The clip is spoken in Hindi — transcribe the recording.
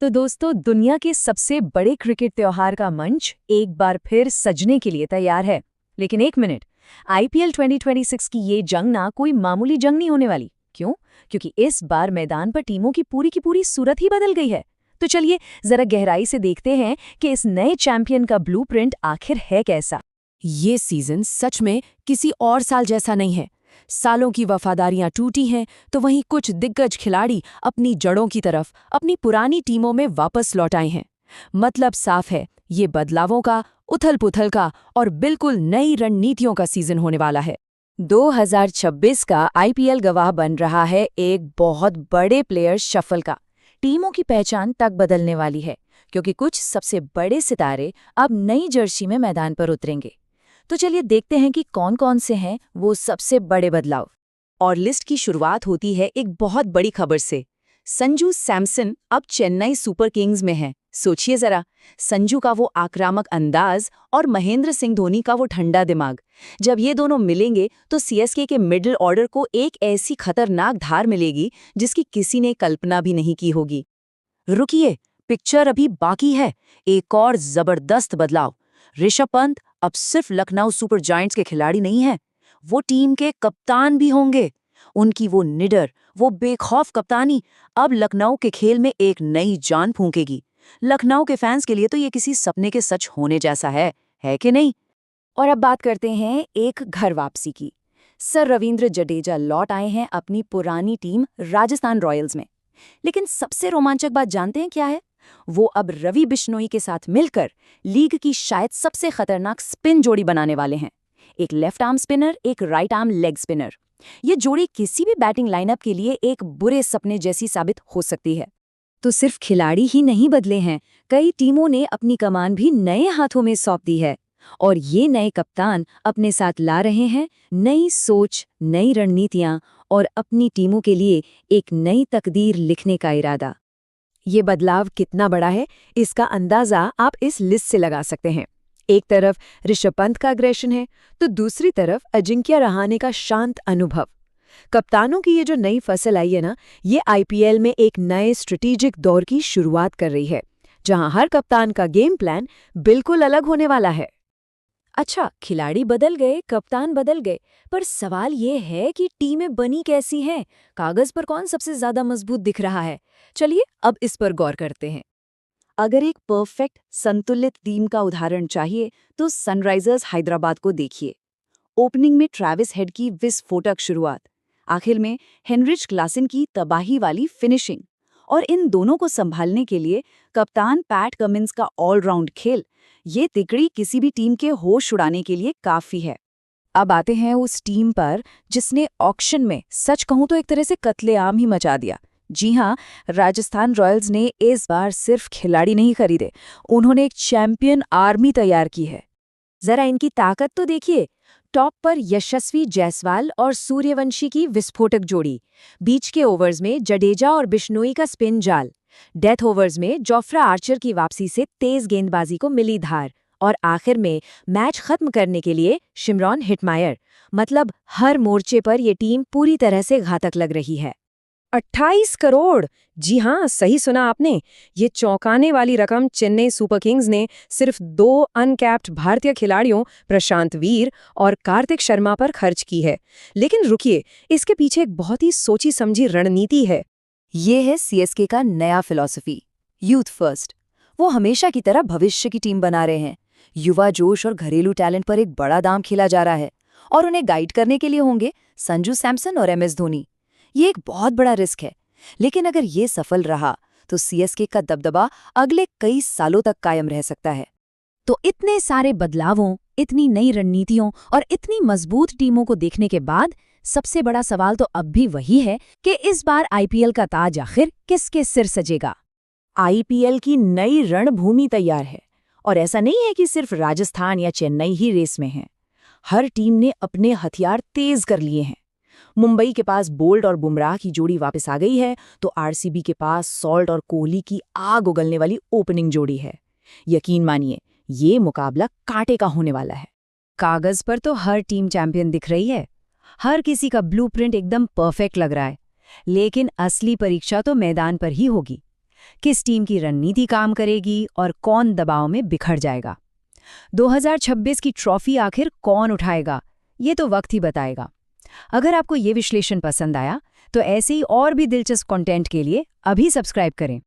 तो दोस्तों, दुनिया के सबसे बड़े क्रिकेट त्योहार का मंच एक बार फिर सजने के लिए तैयार है। लेकिन एक मिनट, आईपीएल 2026 की ये जंग ना कोई मामूली जंग नहीं होने वाली। क्यों? क्योंकि इस बार मैदान पर टीमों की पूरी सूरत ही बदल गई है। तो चलिए जरा गहराई से देखते हैं कि इस नए चैंपियन का ब्लूप्रिंट आखिर है कैसा। ये सीजन सच में किसी और साल जैसा नहीं है। सालों की वफादारियां टूटी हैं, तो वहीं कुछ दिग्गज खिलाड़ी अपनी जड़ों की तरफ अपनी पुरानी टीमों में वापस लौट आए हैं। मतलब साफ है, ये बदलावों का, उथल-पुथल का और बिल्कुल नई रणनीतियों का सीजन होने वाला है। 2026 का आईपीएल गवाह बन रहा है एक बहुत बड़े प्लेयर शफल का। टीमों की पहचान तक बदलने वाली है, क्योंकि कुछ सबसे बड़े सितारे अब नई जर्सी में मैदान पर उतरेंगे। तो चलिए देखते हैं कि कौन-कौन से हैं वो सबसे बड़े बदलाव। और लिस्ट की शुरुआत होती है एक बहुत बड़ी खबर से। संजू सैमसन अब चेन्नई सुपर किंग्स में हैं। सोचिए जरा, संजू का वो आक्रामक अंदाज और महेंद्र सिंह धोनी का वो ठंडा दिमाग, जब ये दोनों मिलेंगे तो सीएसके के मिडिल ऑर्डर को एक ऐसी खतरनाक धार मिलेगी जिसकी किसी ने कल्पना भी नहीं की होगी। रुकिए, पिक्चर अभी बाकी है। एक और जबरदस्त बदलाव। ऋषभ पंत अब सिर्फ लखनऊ सुपर जायंट्स के खिलाड़ी नहीं हैं, वो टीम के कप्तान भी होंगे। उनकी वो निडर, वो बेखौफ कप्तानी अब लखनऊ के खेल में एक नई जान फूंकेगी। लखनऊ के फैंस के लिए तो ये किसी सपने के सच होने जैसा है कि नहीं? और अब बात करते हैं एक घर वापसी की। सर रविंद्र जडेजा लौट आए हैं अपनी पुरानी टीम राजस्थान रॉयल्स में। लेकिन सबसे रोमांचक बात जानते हैं क्या है? वो अब रवि बिश्नोई के साथ मिलकर लीग की शायद सबसे खतरनाक स्पिन जोड़ी बनाने वाले हैं। एक लेफ्ट आर्म स्पिनर, एक राइट आर्म लेग स्पिनर। ये जोड़ी किसी भी बैटिंग लाइनअप के लिए एक बुरे सपने जैसी साबित हो सकती है। तो सिर्फ खिलाड़ी ही नहीं बदले हैं, कई टीमों ने अपनी कमान भी नए हाथों में सौंप दी है। और ये नए कप्तान अपने साथ ला रहे हैं नई सोच, नई रणनीतियां और अपनी टीमों के लिए एक नई तकदीर लिखने का इरादा। ये बदलाव कितना बड़ा है, इसका अंदाजा आप इस लिस्ट से लगा सकते हैं। एक तरफ ऋषभ पंत का अग्रेशन है, तो दूसरी तरफ अजिंक्य रहाणे का शांत अनुभव। कप्तानों की ये जो नई फसल आई है ना, ये आईपीएल में एक नए स्ट्रेटेजिक दौर की शुरुआत कर रही है, जहां हर कप्तान का गेम प्लान बिल्कुल अलग होने वाला है। अच्छा, खिलाड़ी बदल गए, कप्तान बदल गए, पर सवाल ये है कि टीमें बनी कैसी हैं? कागज पर कौन सबसे ज्यादा मजबूत दिख रहा है? चलिए अब इस पर गौर करते हैं। अगर एक परफेक्ट संतुलित टीम का उदाहरण चाहिए तो सनराइजर्स हैदराबाद को देखिए। ओपनिंग में ट्रेविस हेड की विस्फोटक शुरुआत, आखिर में हेनरिच क्लासन की तबाही वाली फिनिशिंग, और इन दोनों को संभालने के लिए कप्तान पैट कमिंस का ऑलराउंड खेल, ये तिकड़ी किसी भी टीम के होश उड़ाने के लिए काफी है। अब आते हैं उस टीम पर जिसने ऑक्शन में सच कहूं तो एक तरह से कत्लेआम ही मचा दिया। जी हाँ, राजस्थान रॉयल्स ने इस बार सिर्फ खिलाड़ी नहीं खरीदे, उन्होंने एक चैंपियन आर्मी तैयार की है। जरा इनकी ताकत तो देखिए। टॉप पर यशस्वी जायसवाल और सूर्यवंशी की विस्फोटक जोड़ी, बीच के ओवर्स में जडेजा और बिश्नोई का स्पिन जाल, डेथ ओवर्स में जोफ्रा आर्चर की वापसी से तेज गेंदबाजी को मिली धार, और आखिर में मैच खत्म करने के लिए शिमरॉन हिटमायर। मतलब हर मोर्चे पर ये टीम पूरी तरह से घातक लग रही है। 28 करोड़! जी हाँ, सही सुना आपने। ये चौंकाने वाली रकम चेन्नई सुपर किंग्स ने सिर्फ 2 अनकैप्ड भारतीय खिलाड़ियों प्रशांत वीर और कार्तिक शर्मा पर खर्च की है। लेकिन रुकिए, इसके पीछे एक बहुत ही सोची समझी रणनीति है। ये है सीएसके का नया फिलॉसफी, यूथ फर्स्ट। वो हमेशा की तरह भविष्य की टीम बना रहे हैं। युवा जोश और घरेलू टैलेंट पर एक बड़ा दाम खेला जा रहा है, और उन्हें गाइड करने के लिए होंगे संजू सैमसन और एमएस धोनी। ये एक बहुत बड़ा रिस्क है, लेकिन अगर ये सफल रहा तो सीएसके का दबदबा अगले कई सालों तक कायम रह सकता है। तो इतने सारे बदलावों, इतनी नई रणनीतियों और इतनी मजबूत टीमों को देखने के बाद सबसे बड़ा सवाल तो अब भी वही है कि इस बार आईपीएल का ताज आखिर किसके सिर सजेगा। आईपीएल की नई रणभूमि तैयार है, और ऐसा नहीं है कि सिर्फ राजस्थान या चेन्नई ही रेस में है। हर टीम ने अपने हथियार तेज कर लिए हैं। मुंबई के पास बोल्ट और बुमराह की जोड़ी वापस आ गई है, तो आरसीबी के पास सॉल्ट और कोहली की आग उगलने वाली ओपनिंग जोड़ी है। यकीन मानिए, ये मुकाबला कांटे का होने वाला है। कागज पर तो हर टीम चैंपियन दिख रही है, हर किसी का ब्लूप्रिंट एकदम परफेक्ट लग रहा है, लेकिन असली परीक्षा तो मैदान पर ही होगी। किस टीम की रणनीति काम करेगी और कौन दबाव में बिखर जाएगा। 2026 की ट्रॉफी आखिर कौन उठाएगा, ये तो वक्त ही बताएगा। अगर आपको ये विश्लेषण पसंद आया तो ऐसे ही और भी दिलचस्प कंटेंट के लिए अभी सब्सक्राइब करें।